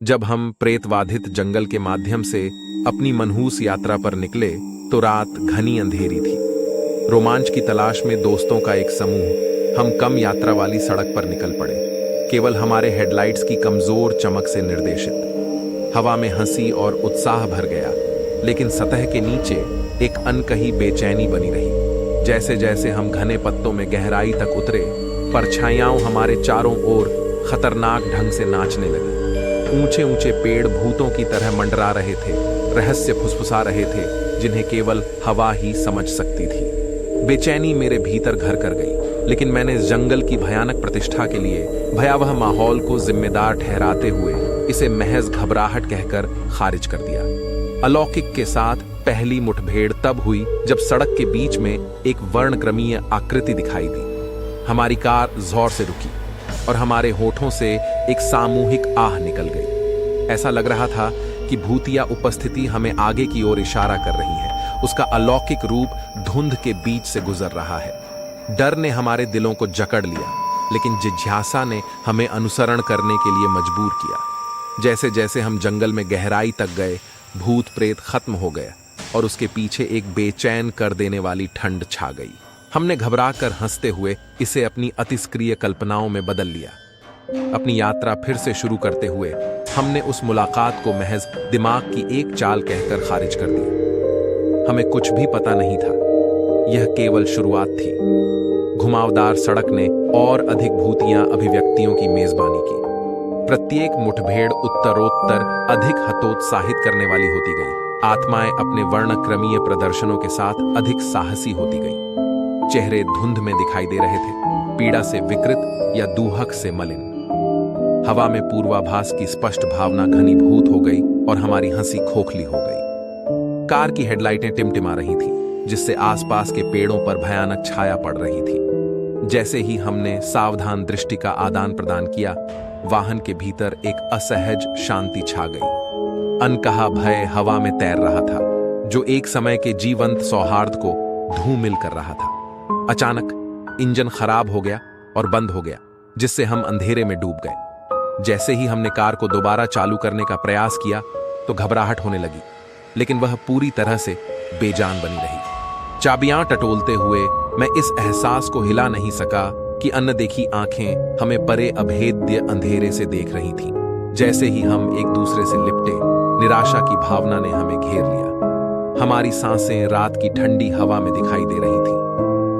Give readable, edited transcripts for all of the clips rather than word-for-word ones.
जब हम प्रेतवाधित जंगल के माध्यम से अपनी मनहूस यात्रा पर निकले तो रात घनी अंधेरी थी। रोमांच की तलाश में दोस्तों का एक समूह हम कम यात्रा वाली सड़क पर निकल पड़े, केवल हमारे हेडलाइट्स की कमजोर चमक से निर्देशित। हवा में हंसी और उत्साह भर गया, लेकिन सतह के नीचे एक अनकही बेचैनी बनी रही। जैसे जैसे हम घने पत्तों में गहराई तक उतरे, परछाइयां हमारे चारों ओर खतरनाक ढंग से नाचने लगी। ऊंचे ऊंचे पेड़ भूतों की तरह मंडरा रहे थे, रहस्य फुसफुसा रहे थे जिन्हें केवल हवा ही समझ सकती थी। बेचैनी मेरे भीतर घर कर गई, लेकिन मैंने इस जंगल की भयानक प्रतिष्ठा के लिए भयावह माहौल को जिम्मेदार ठहराते हुए इसे महज घबराहट कहकर खारिज कर दिया। अलौकिक के साथ पहली मुठभेड़ तब हुई जब सड़क के बीच में एक वर्णक्रमीय आकृति दिखाई दी। हमारी कार जोर से रुकी और हमारे होठों से एक सामूहिक आह निकल गई। ऐसा लग रहा था कि भूतिया उपस्थिति हमें आगे की ओर इशारा कर रही है। उसका अलौकिक रूप धुंध के बीच से गुजर रहा है। डर ने हमारे दिलों को जकड़ लिया, लेकिन जिज्ञासा ने हमें अनुसरण करने के लिए मजबूर किया। जैसे जैसे हम जंगल में गहराई तक गए, भूत प्रेत खत्म हो गया और उसके पीछे एक बेचैन कर देने वाली ठंड छा गई। हमने घबराकर हंसते हुए इसे अपनी अतिस्क्रिय कल्पनाओं में बदल लिया। अपनी यात्रा फिर से शुरू करते हुए हमने उस मुलाकात को महज दिमाग की एक चाल कहकर खारिज कर दिया। हमें कुछ भी पता नहीं था, यह केवल शुरुआत थी। घुमावदार सड़क ने और अधिक भूतिया अभिव्यक्तियों की मेजबानी की। प्रत्येक मुठभेड़ उत्तरोत्तर अधिक हतोत्साहित करने वाली होती गई। आत्माएं अपने वर्णक्रमीय प्रदर्शनों के साथ अधिक साहसी होती गई। चेहरे धुंध में दिखाई दे रहे थे, पीड़ा से विकृत या दूहक से मलिन। हवा में पूर्वाभास की स्पष्ट भावना घनीभूत हो गई और हमारी हंसी खोखली हो गई। कार की हेडलाइटें टिमटिमा रही थीं, जिससे आसपास के पेड़ों पर भयानक छाया पड़ रही थी। जैसे ही हमने सावधान दृष्टि का आदान प्रदान किया, वाहन के भीतर एक असहज शांति छा गई। अनकहा भय हवा में तैर रहा था, जो एक समय के जीवंत सौहार्द को धूमिल कर रहा था। अचानक इंजन खराब हो गया और बंद हो गया, जिससे हम अंधेरे में डूब गए। जैसे ही हमने कार को दोबारा चालू करने का प्रयास किया तो घबराहट होने लगी, लेकिन वह पूरी तरह से बेजान बनी रही। चाबियां टटोलते हुए मैं इस एहसास को हिला नहीं सका कि अनदेखी आंखें हमें परे अभेद्य अंधेरे से देख रही थीं। जैसे ही हम एक दूसरे से लिपटे, निराशा की भावना ने हमें घेर लिया। हमारी सांसें रात की ठंडी हवा में दिखाई दे रही थीं।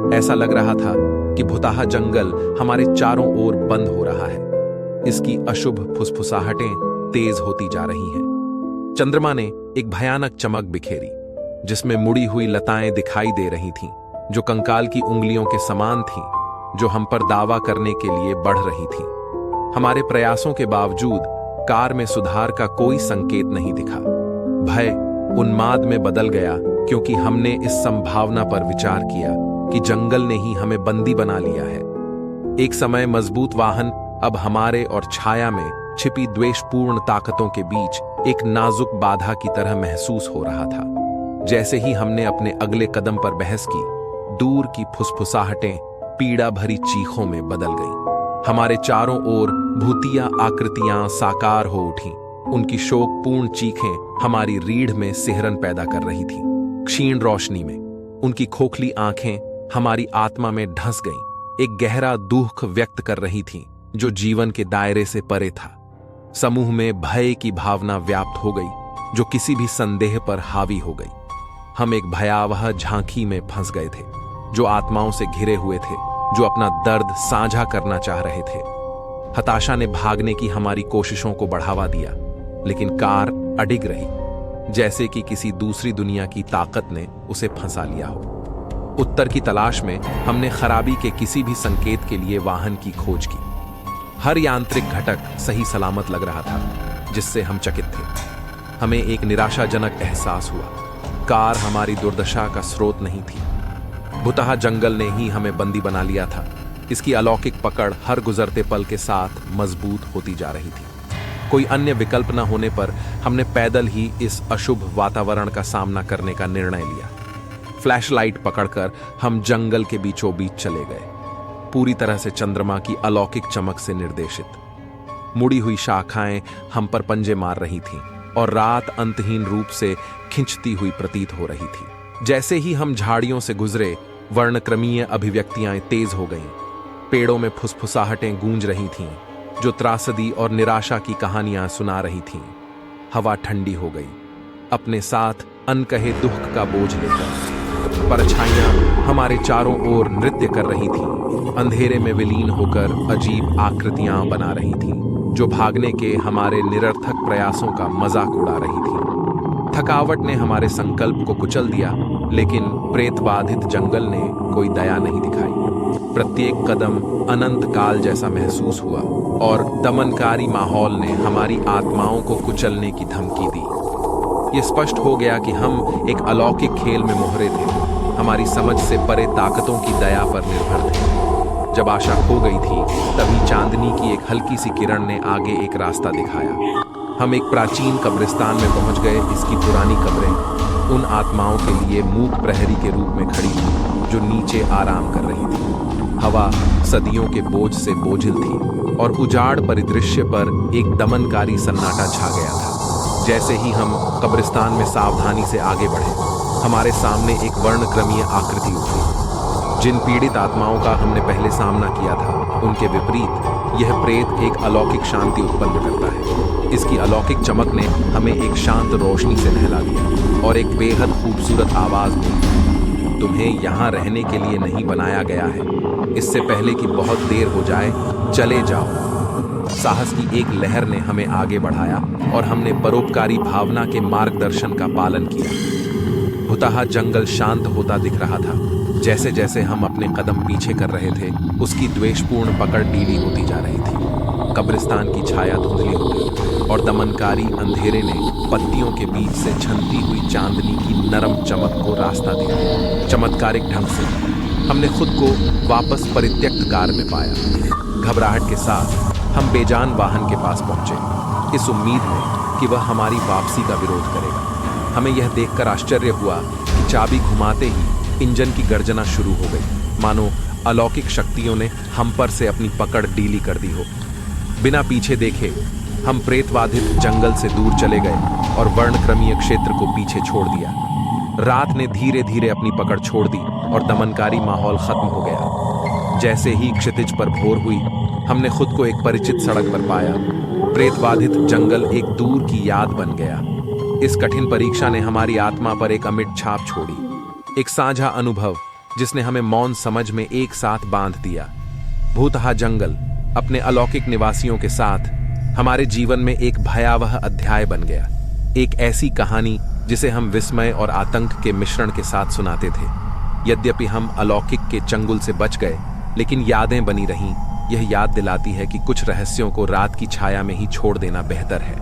ऐसा लग रहा था कि भुताहा जंगल हमारे चारों ओर बंद हो रहा है। इसकी अशुभ फुसफुसाहटें तेज होती जा रही हैं। चंद्रमा ने एक भयानक चमक बिखेरी, जिसमें मुड़ी हुई लताएं दिखाई दे रही थीं, जो कंकाल की उंगलियों के समान थीं, जो हम पर दावा करने के लिए बढ़ रही थीं। हमारे प्रयासों के बावजूद कार में सुधार का कोई संकेत नहीं दिखा। भय उन्माद में बदल गया, क्योंकि हमने इस संभावना पर विचार किया कि जंगल ने ही हमें बंदी बना लिया है। एक समय मजबूत वाहन अब हमारे और छाया में छिपी द्वेषपूर्ण ताकतों के बीच एक नाजुक बाधा की तरह महसूस हो रहा था। जैसे ही हमने अपने अगले कदम पर बहस की, दूर की फुसफुसाहटें पीड़ा भरी चीखों में बदल गईं। हमारे चारों ओर भूतिया आकृतियां साकार हो उठीं। उनकी शोकपूर्ण चीखें हमारी रीढ़ में सिहरन पैदा कर रही थीं। क्षीण रोशनी में उनकी खोखली आंखें हमारी आत्मा में ढंस गईं। एक गहरा दुख व्यक्त कर रही थीं, जो जीवन के दायरे से परे था। समूह में भय की भावना व्याप्त हो गई, जो किसी भी संदेह पर हावी हो गई। हम एक भयावह झांकी में फंस गए थे, जो आत्माओं से घिरे हुए थे, जो अपना दर्द साझा करना चाह रहे थे। हताशा ने भागने की हमारी कोशिशों को बढ़ावा दिया, लेकिन कार अडिग रही, जैसे कि किसी दूसरी दुनिया की ताकत ने उसे फंसा लिया हो। उत्तर की तलाश में हमने खराबी के किसी भी संकेत के लिए वाहन की खोज की। हर यांत्रिक घटक सही सलामत लग रहा था, जिससे हम चकित थे। हमें एक निराशाजनक एहसास हुआ। कार हमारी दुर्दशा का स्रोत नहीं थी। भुताहा जंगल ने ही हमें बंदी बना लिया था। इसकी अलौकिक पकड़ हर गुजरते पल के साथ मजबूत होती जा रही थी। कोई अन्य विकल्प न होने पर हमने पैदल ही इस अशुभ वातावरण का सामना करने का निर्णय लिया। फ्लैशलाइट पकड़कर हम जंगल के बीचों बीच चले गए, पूरी तरह से चंद्रमा की अलौकिक चमक से निर्देशित। मुड़ी हुई शाखाएं हम पर पंजे मार रही थीं और रात अंतहीन रूप से खिंचती हुई प्रतीत हो रही थी। जैसे ही हम झाड़ियों से गुजरे, वर्णक्रमीय अभिव्यक्तियां तेज हो गईं। पेड़ों में फुसफुसाहटें गूंज रही थीं, जो त्रासदी और निराशा की कहानियां सुना रही थीं। हवा ठंडी हो गई, अपने साथ अनकहे दुख का बोझ लेकर। परछाइयां हमारे चारों ओर नृत्य कर रही थीं, अंधेरे में विलीन होकर अजीब आकृतियां बना रही थीं, जो भागने के हमारे निरर्थक प्रयासों का मजाक उड़ा रही थीं। थकावट ने हमारे संकल्प को कुचल दिया, लेकिन प्रेतबाधित जंगल ने कोई दया नहीं दिखाई। प्रत्येक कदम अनंत काल जैसा महसूस हुआ और दमनकारी माहौल ने हमारी आत्माओं को कुचलने की धमकी दी। ये स्पष्ट हो गया कि हम एक अलौकिक खेल में मोहरे थे, हमारी समझ से परे ताकतों की दया पर निर्भर थे। जब आशा खो गई थी, तभी चांदनी की एक हल्की सी किरण ने आगे एक रास्ता दिखाया। हम एक प्राचीन कब्रिस्तान में पहुंच गए। इसकी पुरानी कब्रें उन आत्माओं के लिए मूक प्रहरी के रूप में खड़ी थी, जो नीचे आराम कर रही थी। हवा सदियों के बोझ से बोझिल थी और उजाड़ परिदृश्य पर एक दमनकारी सन्नाटा छा गया था। जैसे ही हम कब्रिस्तान में सावधानी से आगे बढ़े, हमारे सामने एक वर्णक्रमीय आकृति उभरी। जिन पीड़ित आत्माओं का हमने पहले सामना किया था, उनके विपरीत यह प्रेत एक अलौकिक शांति उत्पन्न करता है। इसकी अलौकिक चमक ने हमें एक शांत रोशनी से नहला दिया और एक बेहद खूबसूरत आवाज दी। तुम्हें यहाँ रहने के लिए नहीं बनाया गया है। इससे पहले कि बहुत देर हो जाए, चले जाओ। साहस की एक लहर ने हमें आगे बढ़ाया और हमने परोपकारी भावना के मार्गदर्शन का पालन किया। भुतहा जंगल शांत होता दिख रहा था। जैसे जैसे हम अपने कदम पीछे कर रहे थे, उसकी द्वेषपूर्ण पकड़ ढीली होती जा रही थी। कब्रिस्तान की छाया धुंधली हो गई और दमनकारी अंधेरे ने पत्तियों के बीच से छनती हुई चांदनी की नरम चमक को रास्ता दिया। चमत्कारिक ढंग से हमने खुद को वापस परित्यक्त कार में पाया। घबराहट के साथ हम बेजान वाहन के पास पहुंचे, इस उम्मीद में कि वह हमारी वापसी का विरोध करेगा। हमें यह देखकर आश्चर्य हुआ कि चाबी घुमाते ही इंजन की गर्जना शुरू हो गई, मानो अलौकिक शक्तियों ने हम पर से अपनी पकड़ ढीली कर दी हो। बिना पीछे देखे हम प्रेतबाधित जंगल से दूर चले गए और वर्णक्रमीय क्षेत्र को पीछे छोड़ दिया। रात ने धीरे धीरे अपनी पकड़ छोड़ दी और दमनकारी माहौल खत्म हो गया। जैसे ही क्षितिज पर भोर हुई, हमने खुद को एक परिचित सड़क पर पाया। प्रेतबाधित जंगल एक दूर की याद बन गया। इस कठिन परीक्षा ने हमारी आत्मा पर एक अमिट छाप छोड़ी, एक साझा अनुभव जिसने हमें मौन समझ में एक साथ बांध दिया। भूतहा जंगल अपने अलौकिक निवासियों के साथ हमारे जीवन में एक भयावह अध्याय बन गया, एक ऐसी कहानी जिसे हम विस्मय और आतंक के मिश्रण के साथ सुनाते थे। यद्यपि हम अलौकिक के चंगुल से बच गए, लेकिन यादें बनी रहीं। यह याद दिलाती है कि कुछ रहस्यों को रात की छाया में ही छोड़ देना बेहतर है।